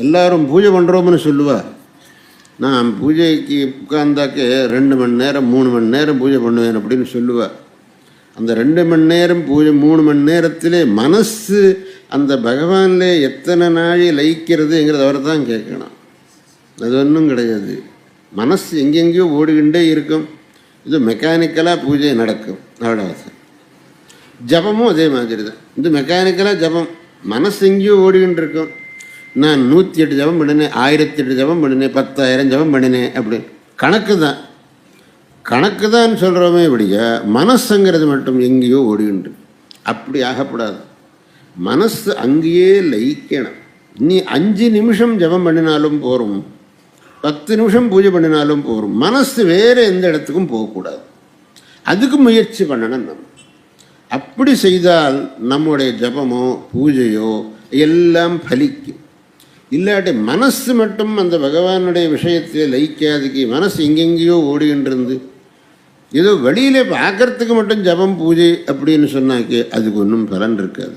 எல்லாரும் பூஜை பண்ணுறோம்னு சொல்லுவா. நான் பூஜைக்கு உட்கார்ந்தாக்க 2 மணி நேரம் 3 மணி நேரம் பூஜை பண்ணுவேன் அப்படின்னு சொல்லுவாள். அந்த 2 மணி நேரம் பூஜை 3 மணி நேரத்திலே மனசு அந்த பகவானிலே எத்தனை நாழி லயிக்கிறதுங்கிறத அவர் தான் கேட்கணும். அது ஒன்றும் கிடையாது. மனசு எங்கெங்கேயோ ஓடிக்கிண்டே இருக்கும். இது மெக்கானிக்கலாக பூஜை நடக்கும், அவ்வளோதான். ஜபமும் அதே மாதிரி தான். இது மெக்கானிக்கலாக ஜபம், மனசு எங்கேயோ ஓடிக்கிட்டு இருக்கும். நான் 108 ஜபம் பண்ணினேன், 1008 ஜபம் பண்ணினேன், 10,000 ஜபம் பண்ணினேன் அப்படின்னு கணக்கு தான் சொல்கிறோமே இப்படியா. மனசுங்கிறது மட்டும் எங்கேயோ ஓடிக்கிட்டு அப்படி ஆகக்கூடாது. மனசு அங்கேயே லயிக்கணும். நீ 5 நிமிஷம் ஜபம் பண்ணினாலும் போகும், 10 நிமிஷம் பூஜை பண்ணினாலும் போகும், மனசு வேறு எந்த இடத்துக்கும் போகக்கூடாது. அதுக்கு முயற்சி பண்ணணும். நம்ம அப்படி செய்தால் நம்முடைய ஜபமோ பூஜையோ எல்லாம் பலிக்கும். இல்லாட்டி மனசு மட்டும் அந்த பகவானுடைய விஷயத்தில் லயிக்காதுக்கு மனசு எங்கெங்கேயோ ஓடிகின்றிருந்து ஏதோ வெளியில் பார்க்கறதுக்கு மட்டும் ஜபம் பூஜை அப்படின்னு சொன்னாக்கே அதுக்கு ஒன்றும் பலன் இருக்காது.